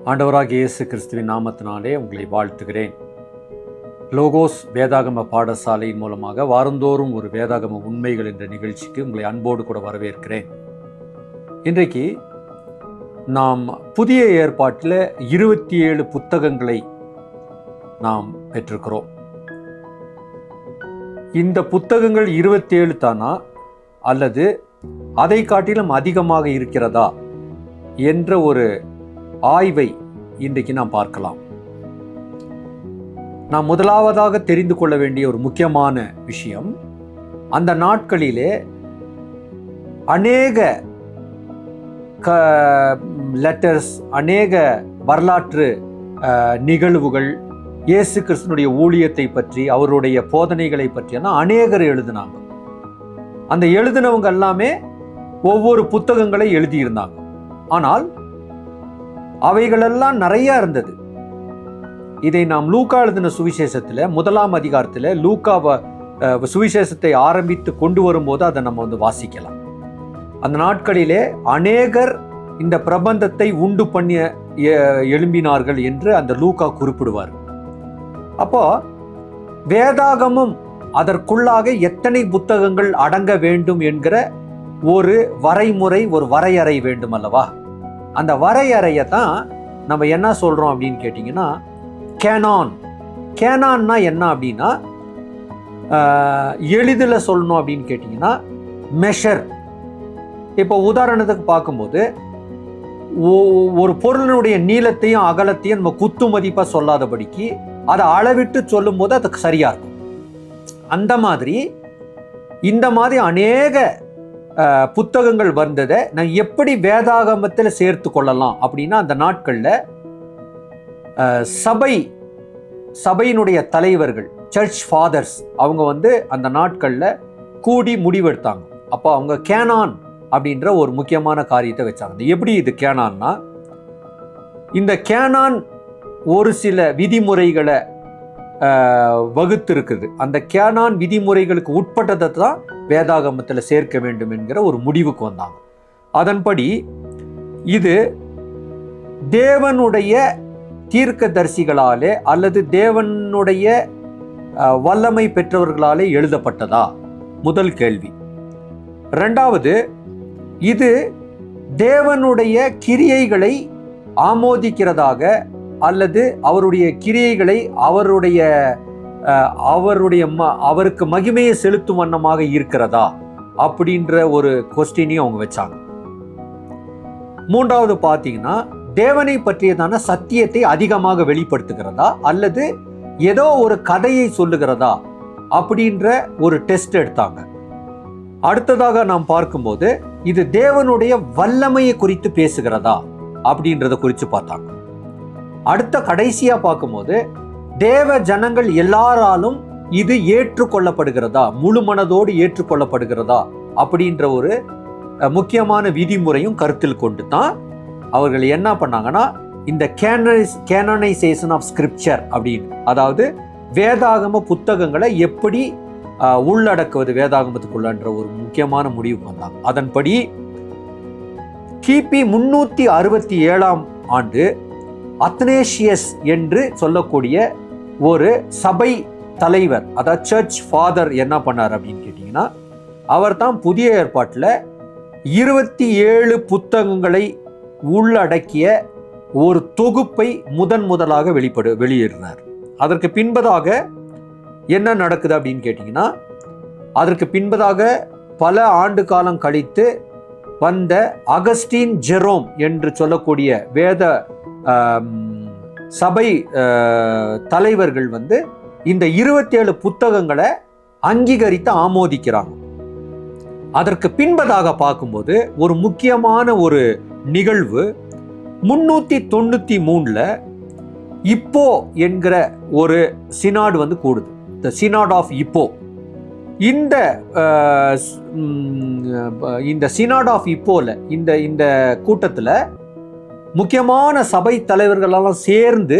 ஆண்டவராகிய இயேசு கிறிஸ்துவின் நாமத்தினாலே உங்களை வாழ்த்துகிறேன். லோகோஸ் வேதாகம பாடசாலையின் மூலமாக வாரந்தோறும் ஒரு வேதாகம உண்மைகள் என்ற நிகழ்ச்சிக்கு உங்களை அன்போடு கூட வரவேற்கிறேன். இன்றைக்கு நாம் புதிய ஏற்பாட்டில் 27 புத்தகங்களை நாம் பெற்றிருக்கிறோம். இந்த புத்தகங்கள் 27 தானா அல்லது அதை காட்டிலும் அதிகமாக இருக்கிறதா என்ற ஒரு ஆய்வை இன்றைக்கு நாம் பார்க்கலாம். நாம் முதலாவதாக தெரிந்து கொள்ள வேண்டிய ஒரு முக்கியமான விஷயம், அந்த நாட்களிலே அநேக லெட்டர்ஸ், அநேக வரலாற்று நிகழ்வுகள், இயேசு கிறிஸ்துனுடைய ஊழியத்தை பற்றி, அவருடைய போதனைகளை பற்றியெல்லாம் அநேகர் எழுதினாங்க. அந்த எழுதினவங்க எல்லாமே ஒவ்வொரு புத்தகங்களை எழுதியிருந்தாங்க. ஆனால் அவைகளெல்லாம் நிறைய இருந்தது. இதை நாம் லூக்கா எழுதின சுவிசேஷத்தில் 1ஆம் அதிகாரத்தில் லூக்கா சுவிசேஷத்தை ஆரம்பித்து கொண்டு வரும்போது அதை நம்ம வாசிக்கலாம். அந்த நாட்களிலே அநேகர் இந்த பிரபந்தத்தை உண்டு பண்ணி எழும்பினார்கள் என்று அந்த லூக்கா குறிப்பிடுவார். அப்போ வேதாகமும் அதற்குள்ளாக எத்தனை புத்தகங்கள் அடங்க வேண்டும் என்கிற ஒரு வரைமுறை, ஒரு வரையறை வேண்டும் அல்லவா? அந்த வரையறையை தான் நம்ம என்ன சொல்கிறோம் அப்படின்னு கேட்டிங்கன்னா கேனான். கேனான்னா என்ன அப்படின்னா, எளிதில் சொல்லணும் அப்படின்னு கேட்டிங்கன்னா மெஷர். இப்போ உதாரணத்துக்கு பார்க்கும்போது ஒரு பொருளினுடைய நீளத்தையும் அகலத்தையும் நம்ம குத்து மதிப்பாக சொல்லாதபடிக்கு அதை அளவிட்டு சொல்லும்போது அதுக்கு சரியாக இருக்கும். அந்த மாதிரி இந்த மாதிரி அநேக புத்தகங்கள் வந்ததை நான் எப்படி வேதாகமத்தில் சேர்த்து கொள்ளலாம் அப்படின்னா, அந்த நாட்களில் சபையினுடைய தலைவர்கள், சர்ச் ஃபாதர்ஸ், அவங்க அந்த நாட்களில் கூடி முடிவெடுத்தாங்க. அப்போ அவங்க கேனான் அப்படின்ற ஒரு முக்கியமான காரியத்தை வச்சாங்க. எப்படி இது கேனான்னா, இந்த கேனான் ஒரு சில விதிமுறைகளை வகுத்து இருக்குது. அந்த கேனான் விதிமுறைகளுக்கு உட்பட்டதை தான் வேதாகமத்தில் சேர்க்க வேண்டும் என்கிற ஒரு முடிவுக்கு வந்தாங்க. அதன்படி இது தேவனுடைய தீர்க்கதரிசிகளாலே அல்லது தேவனுடைய வல்லமை பெற்றவர்களாலே எழுதப்பட்டதா? முதல் கேள்வி. இரண்டாவது, இது தேவனுடைய கிரியைகளை ஆமோதிக்கிறதாக அல்லது அவருடைய கிரியைகளை அவருக்கு மகிமையை செலுத்தும் வண்ணமாக இருக்கிறதா அப்படின்ற ஒரு கொஸ்டினையும் அவங்க வச்சாங்க. மூன்றாவது பார்த்தீங்கன்னா, தேவனை பற்றியதான சத்தியத்தை அதிகமாக வெளிப்படுத்துகிறதா அல்லது ஏதோ ஒரு கதையை சொல்லுகிறதா அப்படின்ற ஒரு டெஸ்ட் எடுத்தாங்க. அடுத்ததாக நாம் பார்க்கும்போது இது தேவனுடைய வல்லமையை குறித்து பேசுகிறதா அப்படின்றத குறித்து பார்த்தாங்க. அடுத்த கடைசியா பார்க்கும்போது தேவ ஜனங்கள் எல்லாராலும் இது ஏற்றுக்கொள்ளப்படுகிறதா, முழு மனதோடு ஏற்றுக்கொள்ளப்படுகிறதா அப்படின்ற ஒரு முக்கியமான விதிமுறையும் கருத்தில் கொண்டு தான் அவர்கள் என்ன பண்ணாங்கன்னா, இந்த கேனனைசேஷன் ஆஃப் ஸ்கிரிப்சர் அப்படின்னு, அதாவது வேதாகம புத்தகங்களை எப்படி உள்ளடக்குவது வேதாகமத்துக்குள்ளன்ற ஒரு முக்கியமான முடிவுக்கு வந்தாங்க. அதன்படி கிபி 367ஆம் ஆண்டு அத்னேசியஸ் என்று சொல்லக்கூடிய ஒரு சபை தலைவர், அதாவது சர்ச் ஃபாதர் என்ன பண்ணார் அப்படின்னு கேட்டிங்கன்னா, அவர் தான் புதிய ஏற்பாட்டில் 27 புத்தகங்களை உள்ளடக்கிய ஒரு தொகுப்பை முதலாக வெளியிடுறார். அதற்கு பின்பதாக என்ன நடக்குது அப்படின்னு கேட்டிங்கன்னா, அதற்கு பின்பதாக பல ஆண்டு காலம் கழித்து வந்த அகஸ்டின் ஜெரோம் என்று சொல்லக்கூடிய வேத சபை தலைவர்கள் இந்த 27 புத்தகங்களை அங்கீகரித்து ஆமோதிக்கிறாங்க. அதற்கு பின்பதாக பார்க்கும்போது ஒரு முக்கியமான ஒரு நிகழ்வு 393 இப்போ என்கிற ஒரு சினாடு கூடுது. த சினாட் ஆஃப் இப்போ. இந்த சினாட் ஆஃப் இப்போல இந்த கூட்டத்தில் முக்கியமான சபை தலைவர்களெல்லாம் சேர்ந்து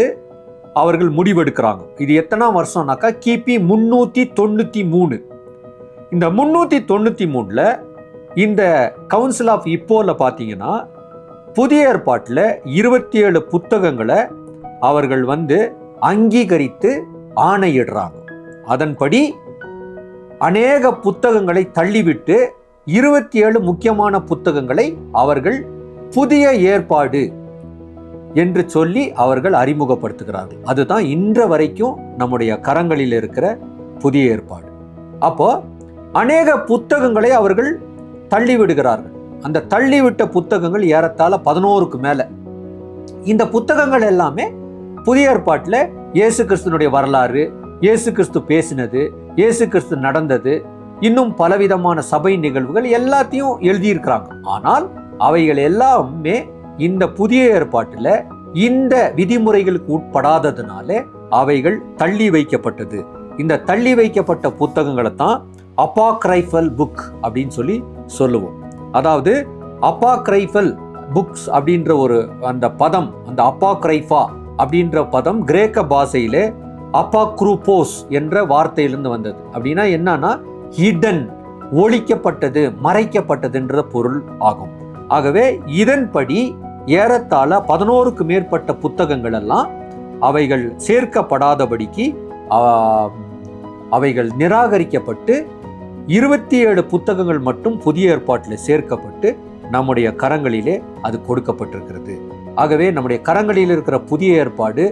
அவர்கள் முடிவெடுக்கிறாங்க. இது எத்தனாம் வருஷம்னாக்கா கிபி 393. இந்த 393 இந்த கவுன்சில் ஆஃப் இப்போல பார்த்தீங்கன்னா புதிய ஏற்பாட்டில் 27 புத்தகங்களை அவர்கள் அங்கீகரித்து ஆணையிடுறாங்க. அதன்படி அநேக புத்தகங்களை தள்ளிவிட்டு 27 முக்கியமான புத்தகங்களை அவர்கள் புதிய ஏற்பாடு என்று சொல்லி அவர்கள் அறிமுகப்படுத்துகிறார்கள். அதுதான் இன்று வரைக்கும் நம்முடைய கரங்களில் இருக்கிற புதிய ஏற்பாடு. அப்போ அநேக புத்தகங்களை அவர்கள் தள்ளிவிடுகிறார்கள். அந்த தள்ளிவிட்ட புத்தகங்கள் ஏறத்தாழ 11க்கு மேல. இந்த புத்தகங்கள் எல்லாமே புதிய ஏற்பாட்டில் இயேசு கிறிஸ்துனுடைய வரலாறு, இயேசு கிறிஸ்து பேசினது, இயேசு கிறிஸ்து நடந்தது, இன்னும் பலவிதமான சபை நிகழ்வுகள் எல்லாத்தையும் எழுதியிருக்கிறாங்க. ஆனால் அவைகள் எல்லாமே இந்த புதிய ஏற்பாட்டில் இந்த விதிமுறைகளுக்கு உட்படாததுனால அவைகள் தள்ளி வைக்கப்பட்டது. இந்த தள்ளி வைக்கப்பட்ட புத்தகங்களை தான் அப்பாக்ரைஃபல் புக் அப்படின்னு சொல்லுவோம். அதாவது அப்பாக்ரைஃபல் புக்ஸ் அப்படின்ற அந்த பதம், அந்த அப்பாக்ரைஃபா அப்படின்ற பதம் கிரேக்க பாஷையிலே அப்பாக்ரூபோஸ் என்ற வார்த்தையிலிருந்து வந்தது. அப்படின்னா என்னன்னா ஹிடன், ஒழிக்கப்பட்டது, மறைக்கப்பட்டதுன்ற பொருள் ஆகும். ஆகவே இதன்படி ஏறத்தாழ 11க்கு மேற்பட்ட புத்தகங்கள் எல்லாம் அவைகள் சேர்க்கப்படாதபடிக்கு அவைகள் நிராகரிக்கப்பட்டு 27 புத்தகங்கள் மட்டும் புதிய ஏற்பாட்டில் சேர்க்கப்பட்டு நம்முடைய கரங்களிலே அது கொடுக்கப்பட்டிருக்கிறது. ஆகவே நம்முடைய கரங்களில் இருக்கிற புதிய ஏற்பாடு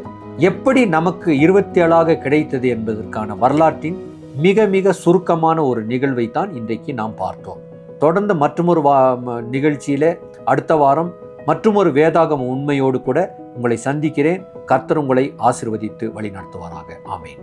எப்படி நமக்கு 27ஆக கிடைத்தது என்பதற்கான வரலாற்றின் மிக மிக சுருக்கமான ஒரு நிகழ்வை தான் இன்றைக்கு நாம் பார்த்தோம். தொடர்ந்து மற்றொரு நிகழ்ச்சியில அடுத்த வாரம் மற்றொரு வேதாகம உண்மையோடு கூட உங்களை சந்திக்கிறேன். கர்த்தர் உங்களை ஆசீர்வதித்து வழி நடத்துவாராக. ஆமென்.